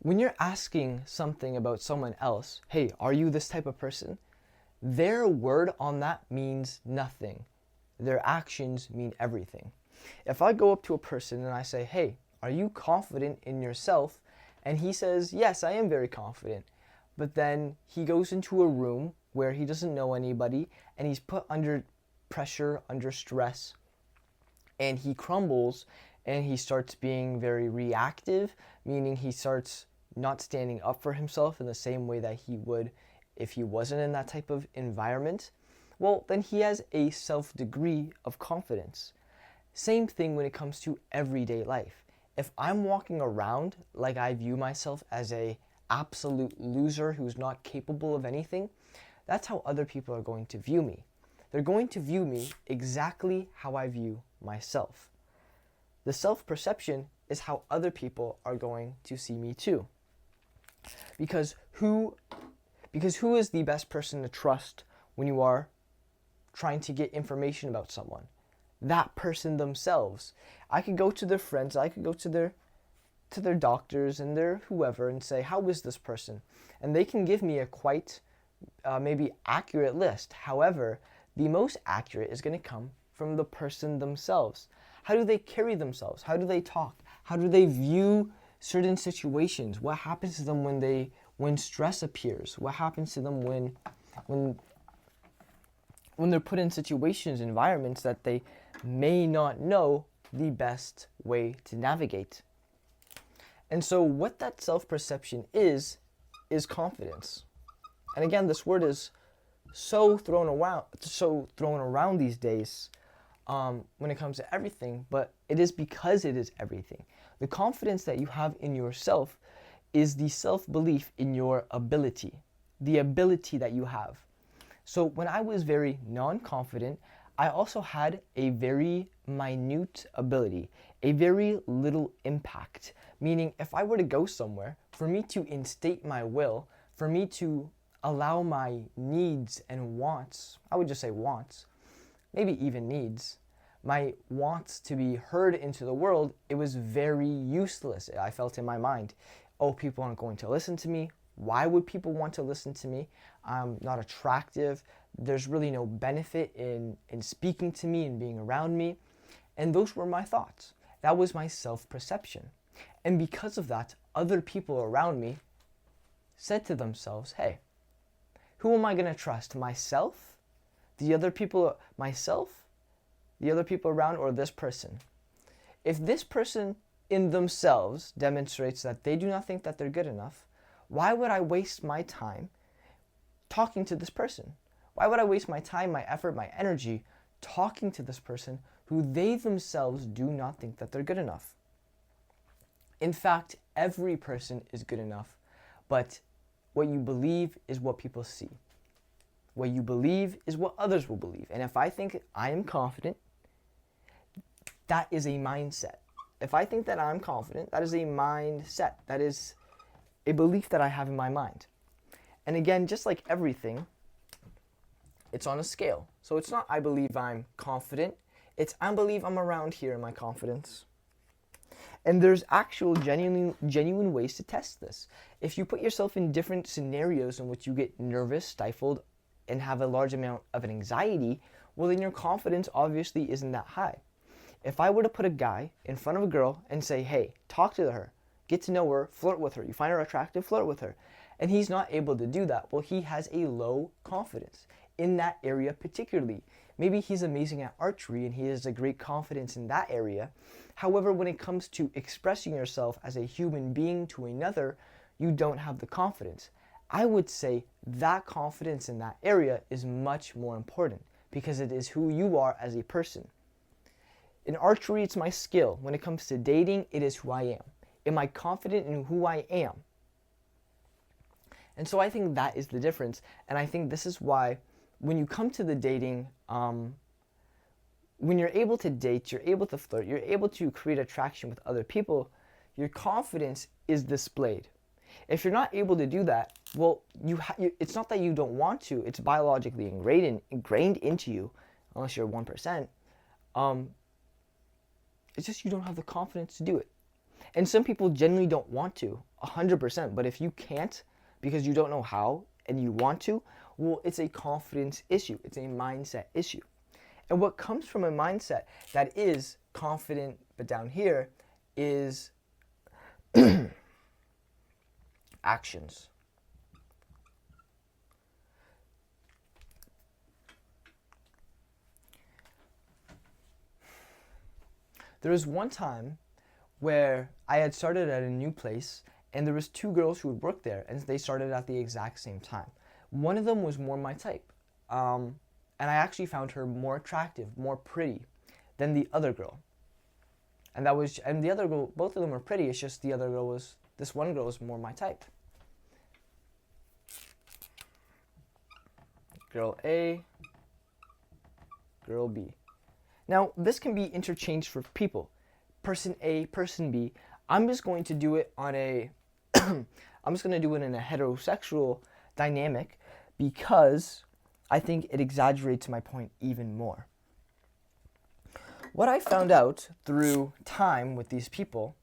when you're asking something about someone else, hey, are you this type of person? Their word on that means nothing. Their actions mean everything. If I go up to a person and I say, hey, are you confident in yourself? And he says, yes, I am very confident. But then he goes into a room where he doesn't know anybody and he's put under pressure, under stress, and he crumbles and he starts being very reactive, meaning he starts not standing up for himself in the same way that he would if he wasn't in that type of environment. Well, then he has a self-degree of confidence. Same thing when it comes to everyday life. If I'm walking around like I view myself as a absolute loser who's not capable of anything, that's how other people are going to view me. They're going to view me exactly how I view myself. The self-perception is how other people are going to see me too. Because who is the best person to trust when you are trying to get information about someone? That person themselves. I could go to their friends, I could go to their doctors and their whoever and say, how is this person? And they can give me a quite maybe accurate list. However, the most accurate is going to come from the person themselves. How do they carry themselves? How do they talk? How do they view certain situations? What happens to them when stress appears? What happens to them when they're put in situations, environments that they may not know the best way to navigate? And so what that self-perception is confidence. And again, this word is so thrown around these days when it comes to everything, but it is because it is everything. The confidence that you have in yourself is the self-belief in your ability, the ability that you have. So when I was very non-confident, I also had a very minute ability, a very little impact. Meaning if I were to go somewhere, for me to instate my will, for me to allow my needs and wants, I would just say wants, maybe even needs, my wants to be heard into the world, it was very useless. I felt in my mind, oh, people aren't going to listen to me. Why would people want to listen to me? I'm not attractive. There's really no benefit in speaking to me and being around me. And those were my thoughts. That was my self-perception. And because of that, other people around me said to themselves, hey, who am I going to trust? Myself? The other people around, or this person? If this person in themselves demonstrates that they do not think that they're good enough, why would I waste my time talking to this person? Why would I waste my time, my effort, my energy talking to this person who they themselves do not think that they're good enough? In fact, every person is good enough, but what you believe is what people see. What you believe is what others will believe. And if I think I am confident, that is a mindset. If I think that I'm confident, that is a mindset. That is a belief that I have in my mind. And again, just like everything, it's on a scale. So it's not I believe I'm confident, it's I believe I'm around here in my confidence. And there's actual genuine ways to test this. If you put yourself in different scenarios in which you get nervous, stifled, and have a large amount of an anxiety, well then your confidence obviously isn't that high. If I were to put a guy in front of a girl and say, hey, talk to her, get to know her, flirt with her, you find her attractive, flirt with her, and he's not able to do that, well, he has a low confidence in that area particularly. Maybe he's amazing at archery and he has a great confidence in that area. However, when it comes to expressing yourself as a human being to another, you don't have the confidence. I would say that confidence in that area is much more important because it is who you are as a person. In archery, it's my skill. When it comes to dating, it is who I am. Am I confident in who I am? And so I think that is the difference. And I think this is why when you come to the dating, when you're able to date, you're able to flirt, you're able to create attraction with other people, your confidence is displayed. If you're not able to do that, well, it's not that you don't want to, it's biologically ingrained into you, unless you're 1%. It's just you don't have the confidence to do it. And some people generally don't want to, 100%. But if you can't because you don't know how and you want to, well, it's a confidence issue. It's a mindset issue. And what comes from a mindset that is confident, but down here, is actions. There was one time where I had started at a new place, and there was two girls who would work there, and they started at the exact same time. One of them was more my type, and I actually found her more attractive, more pretty than the other girl. And the other girl, both of them were pretty. It's just this one girl was more my type. Girl A, girl B. Now, this can be interchanged for people. Person A, person B. I'm just going to do it in a heterosexual dynamic because I think it exaggerates my point even more. What I found out through time with these people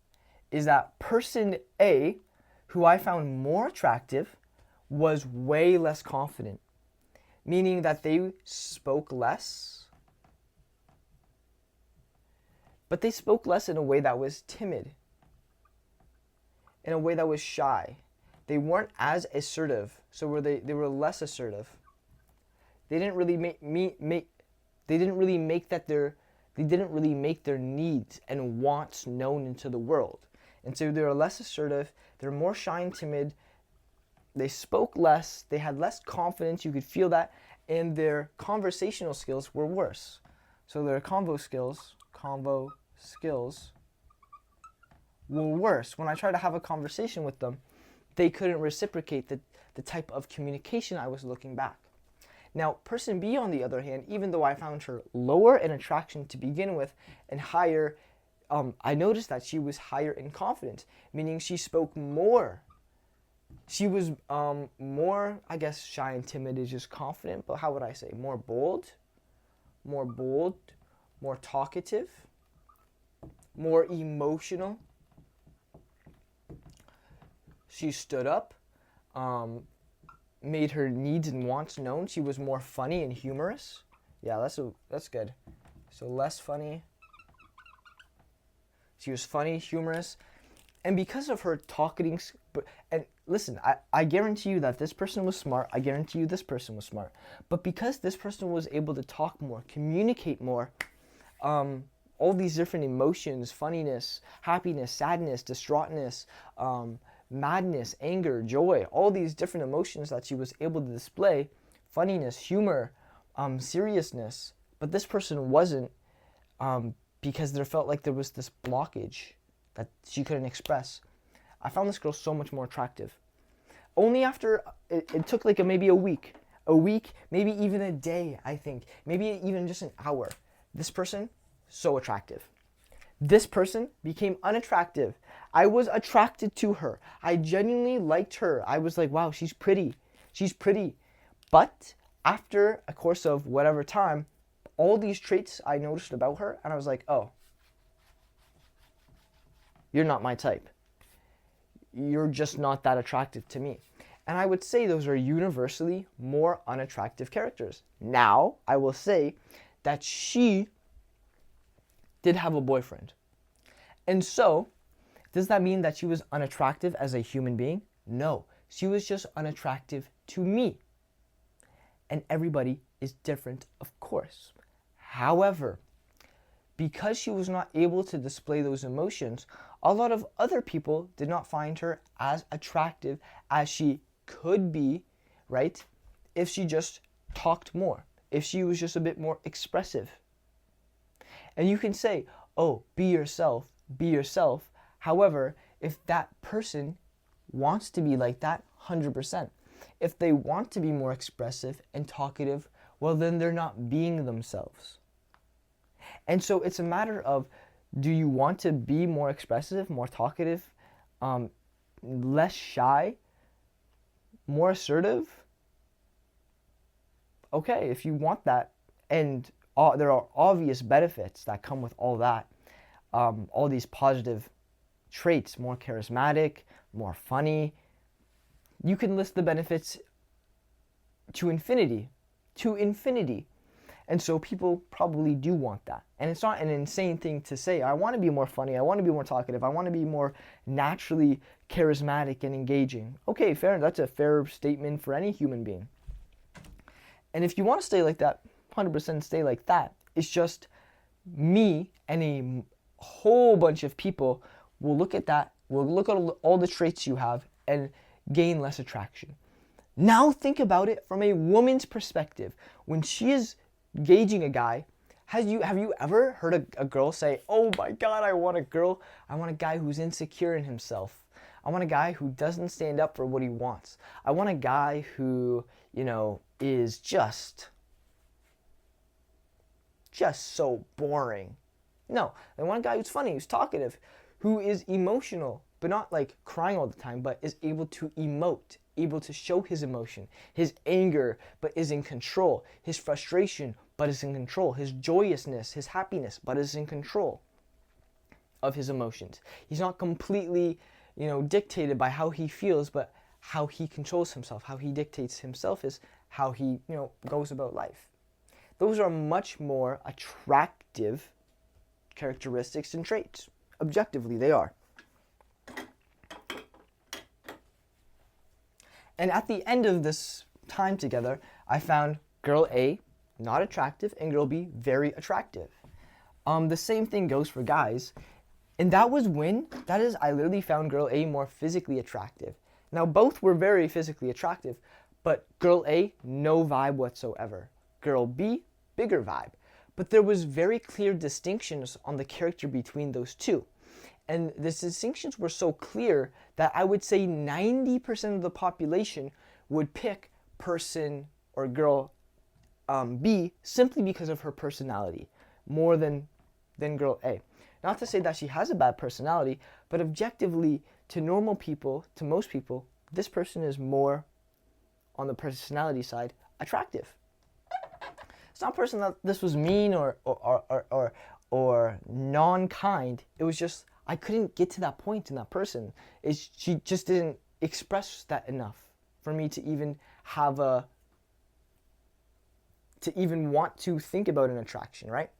is that person A, who I found more attractive, was way less confident, meaning that they spoke less, but they spoke less in a way that was timid, in a way that was shy. They weren't as assertive, so they were less assertive. They didn't really make their needs and wants known into the world. And so they were less assertive, they're more shy and timid, they spoke less, they had less confidence, you could feel that, and their conversational skills were worse. So their convo skills were worse. When I tried to have a conversation with them, they couldn't reciprocate the type of communication I was looking back. Now, person B, on the other hand, even though I found her lower in attraction to begin with and higher, I noticed that she was higher in confidence, meaning she spoke more. She was more, I guess shy and timid is just confident, but how would I say? More bold, more talkative, more emotional. She stood up, made her needs and wants known. She was more funny and humorous. Yeah, that's good. So less funny. She was funny, humorous. And because of her talking, and listen, I guarantee you that this person was smart. I guarantee you this person was smart. But because this person was able to talk more, communicate more, all these different emotions, funniness, happiness, sadness, distraughtness, madness, anger, joy, all these different emotions that she was able to display, funniness, humor, seriousness. But this person wasn't, because there felt like there was this blockage that she couldn't express. I found this girl so much more attractive. Only after, it took like maybe a week, maybe even a day, I think, maybe even just an hour. This person, so attractive. This person became unattractive. I was attracted to her. I genuinely liked her. I was like, wow, she's pretty. But after a course of whatever time, all these traits I noticed about her, and I was like, oh, you're not my type. You're just not that attractive to me. And I would say those are universally more unattractive characters. Now, I will say that she did have a boyfriend. And so, does that mean that she was unattractive as a human being? No, she was just unattractive to me. And everybody is different, of course. However, because she was not able to display those emotions, a lot of other people did not find her as attractive as she could be, right? If she just talked more, if she was just a bit more expressive. And you can say, oh, be yourself. However, if that person wants to be like that, 100%. If they want to be more expressive and talkative, well, then they're not being themselves. And so it's a matter of, do you want to be more expressive, more talkative, less shy, more assertive? Okay, if you want that, and there are obvious benefits that come with all that, all these positive traits, more charismatic, more funny. You can list the benefits to infinity, to infinity. And so people probably do want that. And it's not an insane thing to say, I want to be more funny, I want to be more talkative, I want to be more naturally charismatic and engaging. Okay, fair, that's a fair statement for any human being. And if you want to stay like that, 100% stay like that. It's just me and a whole bunch of people will look at that, will look at all the traits you have and gain less attraction. Now think about it from a woman's perspective. When she is gauging a guy, have you ever heard a girl say, oh my god, I want a guy who's insecure in himself. I want a guy who doesn't stand up for what he wants. I want a guy who, is just so boring. No, I want a guy who's funny, who's talkative, who is emotional, but not like crying all the time, but is able to emote, able to show his emotion, his anger, but is in control, his frustration, but is in control, his joyousness, his happiness, but is in control of his emotions. He's not completely, dictated by how he feels, but how he controls himself, how he dictates himself is how he, goes about life. Those are much more attractive characteristics and traits. Objectively, they are. And at the end of this time together, I found girl A not attractive and girl B very attractive. The same thing goes for guys. And I literally found girl A more physically attractive. Now, both were very physically attractive, but girl A, no vibe whatsoever. Girl B, bigger vibe. But there was very clear distinctions on the character between those two. And the distinctions were so clear that I would say 90% of the population would pick person or girl B simply because of her personality more than girl A. Not to say that she has a bad personality, but objectively, to normal people, to most people, this person is more on the personality side attractive. It's not a person that this was mean or non-kind. It was just I couldn't get to that point in that person. She just didn't express that enough for me to even want to think about an attraction, right?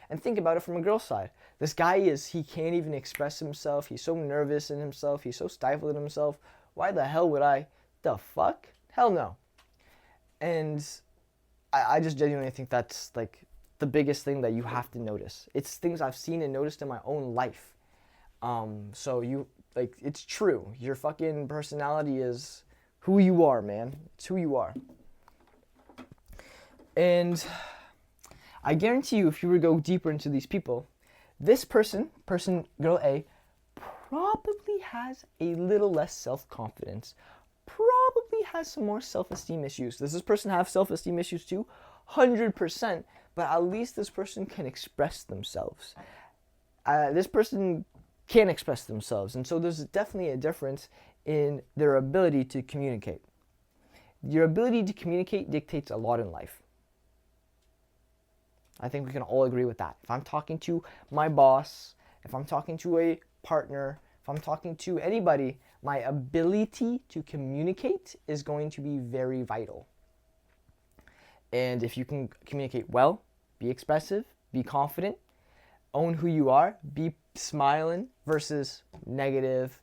And think about it from a girl's side. This guy he can't even express himself. He's so nervous in himself. He's so stifled in himself. Why the hell would I? The fuck? Hell no. And I just genuinely think that's like the biggest thing that you have to notice. It's things I've seen and noticed in my own life. So it's true. Your fucking personality is who you are, man. It's who you are. And I guarantee you, if you were to go deeper into these people, this person, girl A, probably has a little less self-confidence, probably has some more self-esteem issues. Does this person have self-esteem issues too? 100%, but at least this person can express themselves. This person can't express themselves, and so there's definitely a difference in their ability to communicate. Your ability to communicate dictates a lot in life. I think we can all agree with that. If I'm talking to my boss, if I'm talking to a partner, if I'm talking to anybody, my ability to communicate is going to be very vital. And if you can communicate well, be expressive, be confident, own who you are, be smiling versus negative,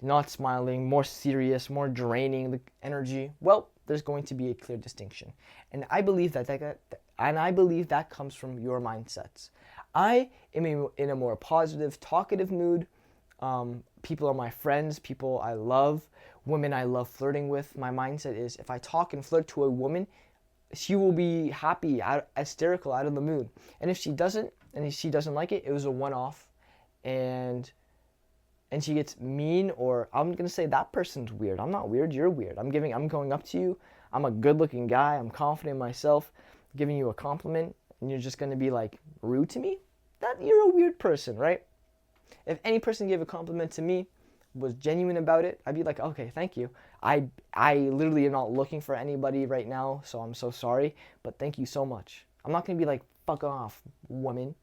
not smiling, more serious, more draining the energy, well, there's going to be a clear distinction. And I believe that comes from your mindsets. I am in a more positive, talkative mood. People are my friends, people I love, women I love flirting with. My mindset is if I talk and flirt to a woman, she will be happy, hysterical, out of the mood. And if she doesn't like it, it was a one-off, and she gets mean, or I'm going to say that person's weird. I'm not weird, you're weird. I'm going up to you. I'm a good-looking guy. I'm confident in myself, giving you a compliment, and you're just going to be like rude to me? That you're a weird person, right? If any person gave a compliment to me, was genuine about it, I'd be like, okay, thank you. I literally am not looking for anybody right now, so I'm so sorry, but thank you so much. I'm not going to be like, fuck off, woman.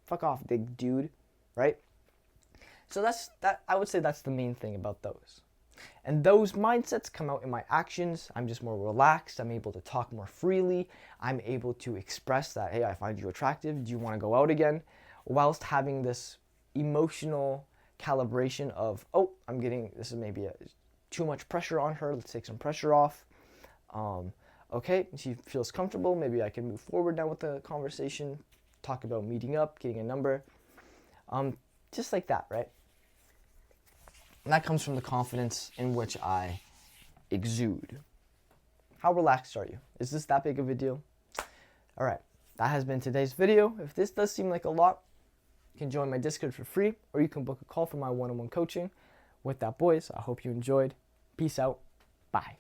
Fuck off, big dude, right? So I would say that's the main thing about those. And those mindsets come out in my actions. I'm just more relaxed. I'm able to talk more freely. I'm able to express that, hey, I find you attractive. Do you want to go out again? Whilst having this emotional calibration of, oh, this is maybe too much pressure on her. Let's take some pressure off. Okay, she feels comfortable. Maybe I can move forward now with the conversation. Talk about meeting up, getting a number. Just like that, right? And that comes from the confidence in which I exude. How relaxed are you? Is this that big of a deal? All right, that has been today's video. If this does seem like a lot, you can join my Discord for free, or you can book a call for my one-on-one coaching. With that, boys, I hope you enjoyed. Peace out. Bye.